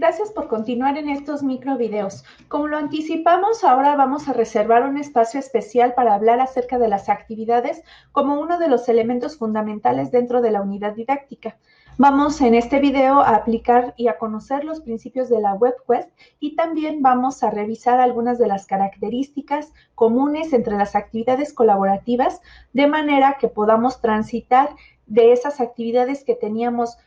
Gracias por continuar en estos microvideos. Como lo anticipamos, ahora vamos a reservar un espacio especial para hablar acerca de las actividades como uno de los elementos fundamentales dentro de la unidad didáctica. Vamos en este video a aplicar y a conocer los principios de la WebQuest y también vamos a revisar algunas de las características comunes entre las actividades colaborativas, de manera que podamos transitar de esas actividades que teníamos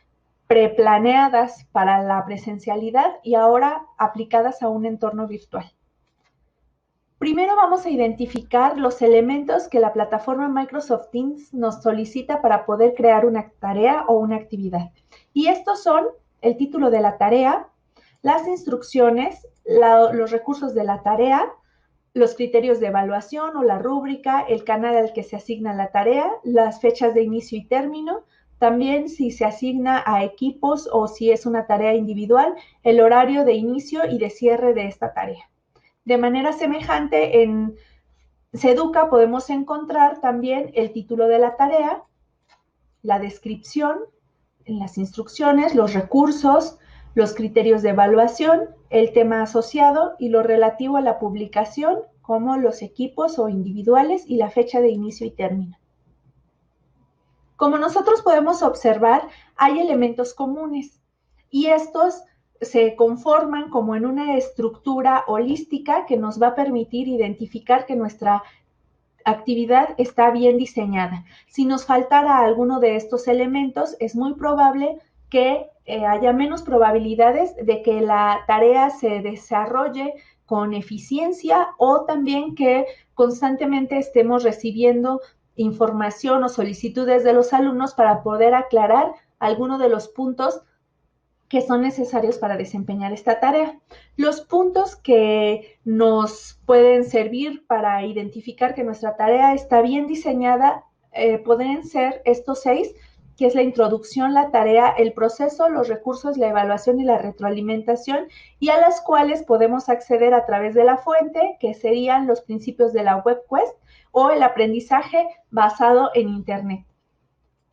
preplaneadas para la presencialidad y ahora aplicadas a un entorno virtual. Primero vamos a identificar los elementos que la plataforma Microsoft Teams nos solicita para poder crear una tarea o una actividad. Y estos son el título de la tarea, las instrucciones, los recursos de la tarea, los criterios de evaluación o la rúbrica, el canal al que se asigna la tarea, las fechas de inicio y término, también si se asigna a equipos o si es una tarea individual, el horario de inicio y de cierre de esta tarea. De manera semejante, en Seduca podemos encontrar también el título de la tarea, la descripción, en las instrucciones, los recursos, los criterios de evaluación, el tema asociado y lo relativo a la publicación, como los equipos o individuales y la fecha de inicio y término. Como nosotros podemos observar, hay elementos comunes y estos se conforman como en una estructura holística que nos va a permitir identificar que nuestra actividad está bien diseñada. Si nos faltara alguno de estos elementos, es muy probable que haya menos probabilidades de que la tarea se desarrolle con eficiencia o también que constantemente estemos recibiendo información o solicitudes de los alumnos para poder aclarar alguno de los puntos que son necesarios para desempeñar esta tarea. Los puntos que nos pueden servir para identificar que nuestra tarea está bien diseñada pueden ser estos 6, que es la introducción, la tarea, el proceso, los recursos, la evaluación y la retroalimentación, y a las cuales podemos acceder a través de la fuente, que serían los principios de la WebQuest o el aprendizaje basado en Internet.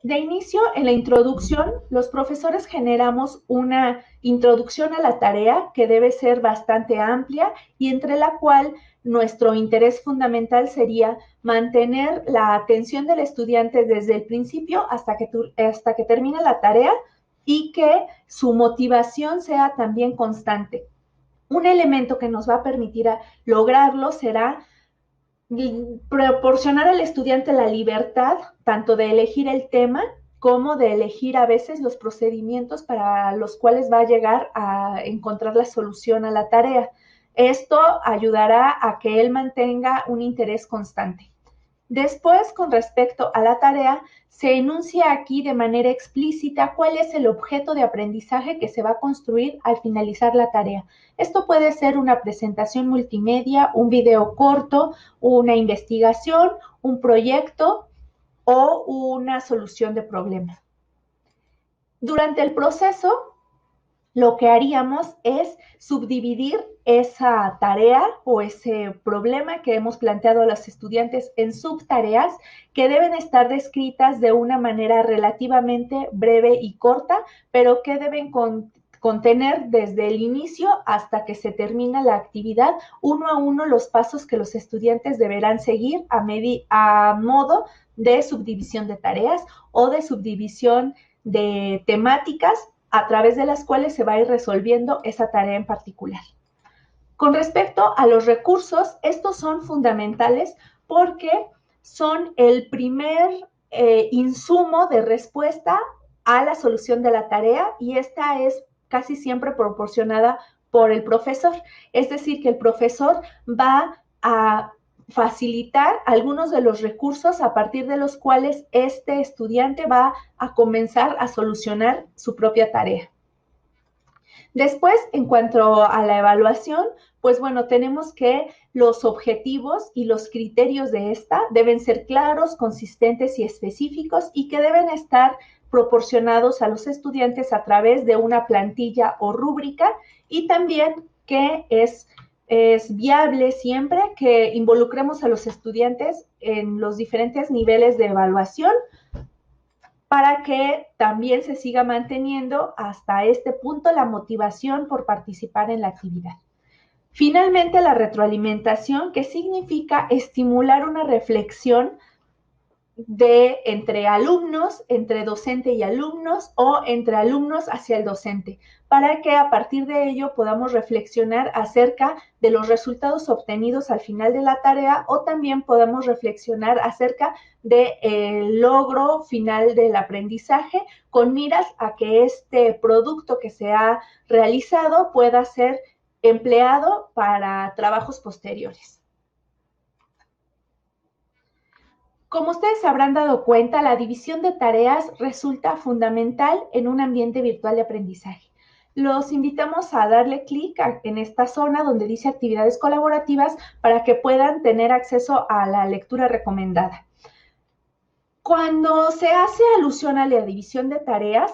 De inicio, en la introducción, los profesores generamos una introducción a la tarea que debe ser bastante amplia y entre la cual nuestro interés fundamental sería mantener la atención del estudiante desde el principio hasta que termine la tarea y que su motivación sea también constante. Un elemento que nos va a permitir lograrlo será proporcionar al estudiante la libertad tanto de elegir el tema como de elegir a veces los procedimientos para los cuales va a llegar a encontrar la solución a la tarea. Esto ayudará a que él mantenga un interés constante. Después, con respecto a la tarea, se enuncia aquí de manera explícita cuál es el objeto de aprendizaje que se va a construir al finalizar la tarea. Esto puede ser una presentación multimedia, un video corto, una investigación, un proyecto o una solución de problema. Durante el proceso, lo que haríamos es subdividir esa tarea o ese problema que hemos planteado a los estudiantes en subtareas que deben estar descritas de una manera relativamente breve y corta, pero que deben contener desde el inicio hasta que se termina la actividad, uno a uno los pasos que los estudiantes deberán seguir a modo de subdivisión de tareas o de subdivisión de temáticas a través de las cuales se va a ir resolviendo esa tarea en particular. Con respecto a los recursos, estos son fundamentales porque son el primer insumo de respuesta a la solución de la tarea y esta es casi siempre proporcionada por el profesor. Es decir, que el profesor va a facilitar algunos de los recursos a partir de los cuales este estudiante va a comenzar a solucionar su propia tarea. Después, en cuanto a la evaluación, pues bueno, tenemos que los objetivos y los criterios de esta deben ser claros, consistentes y específicos y que deben estar proporcionados a los estudiantes a través de una plantilla o rúbrica y también que es viable siempre que involucremos a los estudiantes en los diferentes niveles de evaluación para que también se siga manteniendo hasta este punto la motivación por participar en la actividad. Finalmente, la retroalimentación, que significa estimular una reflexión entre alumnos, entre docente y alumnos o entre alumnos hacia el docente, para que a partir de ello podamos reflexionar acerca de los resultados obtenidos al final de la tarea o también podamos reflexionar acerca del logro final del aprendizaje con miras a que este producto que se ha realizado pueda ser empleado para trabajos posteriores. Como ustedes se habrán dado cuenta, la división de tareas resulta fundamental en un ambiente virtual de aprendizaje. Los invitamos a darle clic en esta zona donde dice actividades colaborativas para que puedan tener acceso a la lectura recomendada. Cuando se hace alusión a la división de tareas,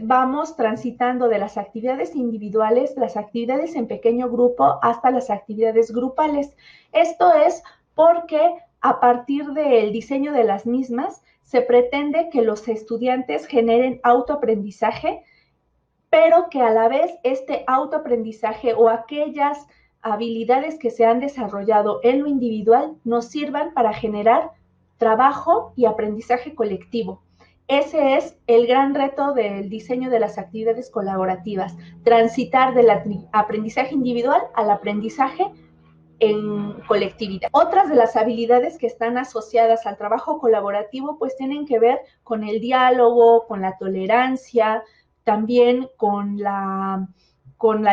vamos transitando de las actividades individuales, las actividades en pequeño grupo, hasta las actividades grupales. Esto es porque a partir del diseño de las mismas, se pretende que los estudiantes generen autoaprendizaje, pero que a la vez este autoaprendizaje o aquellas habilidades que se han desarrollado en lo individual nos sirvan para generar trabajo y aprendizaje colectivo. Ese es el gran reto del diseño de las actividades colaborativas, transitar del aprendizaje individual al aprendizaje en colectividad. Otras de las habilidades que están asociadas al trabajo colaborativo pues tienen que ver con el diálogo, con la tolerancia, también con la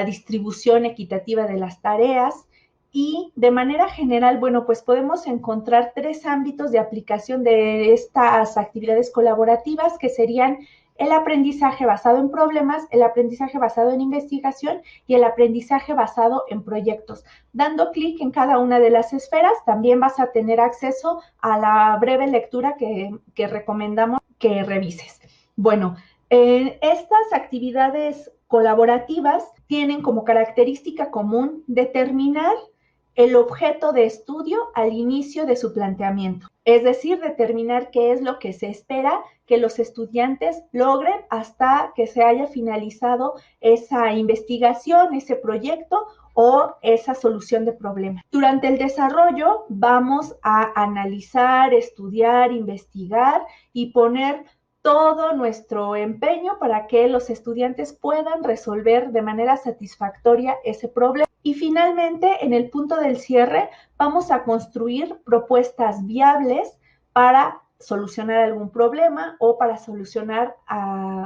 distribución equitativa de las tareas y de manera general, bueno, pues podemos encontrar 3 ámbitos de aplicación de estas actividades colaborativas que serían el aprendizaje basado en problemas, el aprendizaje basado en investigación y el aprendizaje basado en proyectos. Dando clic en cada una de las esferas, también vas a tener acceso a la breve lectura que recomendamos que revises. Bueno, estas actividades colaborativas tienen como característica común determinar el objeto de estudio al inicio de su planteamiento, es decir, determinar qué es lo que se espera que los estudiantes logren hasta que se haya finalizado esa investigación, ese proyecto o esa solución de problema. Durante el desarrollo vamos a analizar, estudiar, investigar y poner todo nuestro empeño para que los estudiantes puedan resolver de manera satisfactoria ese problema. Y finalmente, en el punto del cierre, vamos a construir propuestas viables para solucionar algún problema o para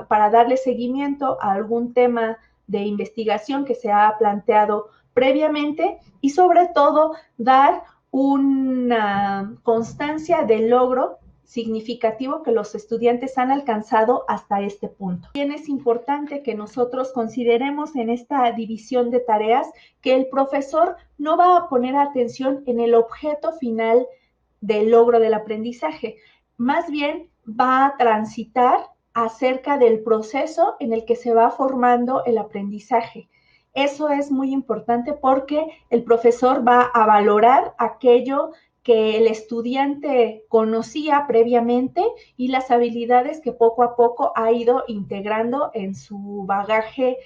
para darle seguimiento a algún tema de investigación que se ha planteado previamente y sobre todo dar una constancia de logro significativo que los estudiantes han alcanzado hasta este punto. También es importante que nosotros consideremos en esta división de tareas que el profesor no va a poner atención en el objeto final del logro del aprendizaje, más bien va a transitar acerca del proceso en el que se va formando el aprendizaje. Eso es muy importante porque el profesor va a valorar aquello que el estudiante conocía previamente y las habilidades que poco a poco ha ido integrando en su bagaje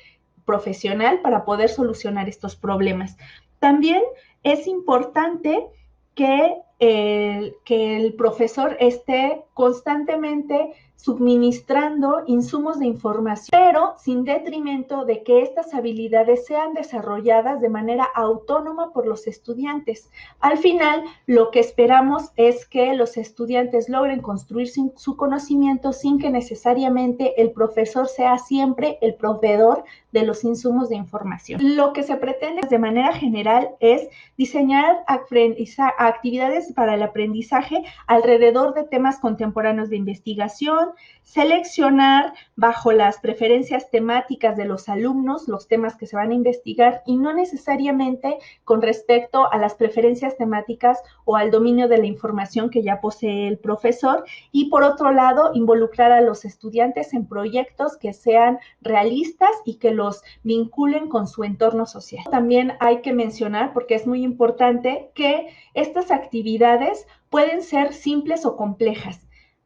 profesional para poder solucionar estos problemas. También es importante que el profesor esté constantemente suministrando insumos de información, pero sin detrimento de que estas habilidades sean desarrolladas de manera autónoma por los estudiantes. Al final, lo que esperamos es que los estudiantes logren construir su conocimiento sin que necesariamente el profesor sea siempre el proveedor de los insumos de información. Lo que se pretende de manera general es diseñar actividades para el aprendizaje alrededor de temas contemporáneos de investigación, seleccionar bajo las preferencias temáticas de los alumnos los temas que se van a investigar y no necesariamente con respecto a las preferencias temáticas o al dominio de la información que ya posee el profesor y por otro lado involucrar a los estudiantes en proyectos que sean realistas y que los vinculen con su entorno social. También hay que mencionar, porque es muy importante, que estas actividades pueden ser simples o complejas.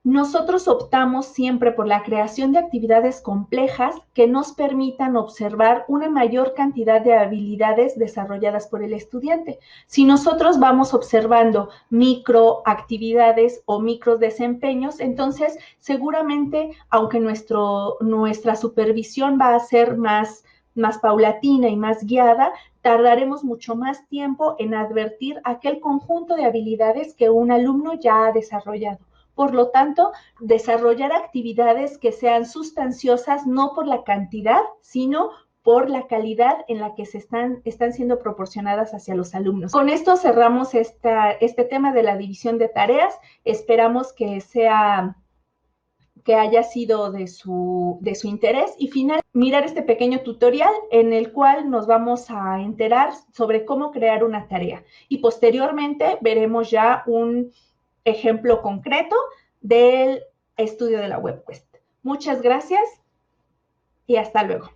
Nosotros optamos siempre por la creación de actividades complejas que nos permitan observar una mayor cantidad de habilidades desarrolladas por el estudiante. Si nosotros vamos observando microactividades o micro desempeños, entonces seguramente, aunque nuestra supervisión va a ser más paulatina y más guiada, tardaremos mucho más tiempo en advertir aquel conjunto de habilidades que un alumno ya ha desarrollado. Por lo tanto, desarrollar actividades que sean sustanciosas no por la cantidad, sino por la calidad en la que están siendo proporcionadas hacia los alumnos. Con esto cerramos este tema de la división de tareas. Esperamos que haya sido de su interés y finalmente mirar este pequeño tutorial en el cual nos vamos a enterar sobre cómo crear una tarea y posteriormente veremos ya un ejemplo concreto del estudio de la WebQuest. Muchas gracias y hasta luego.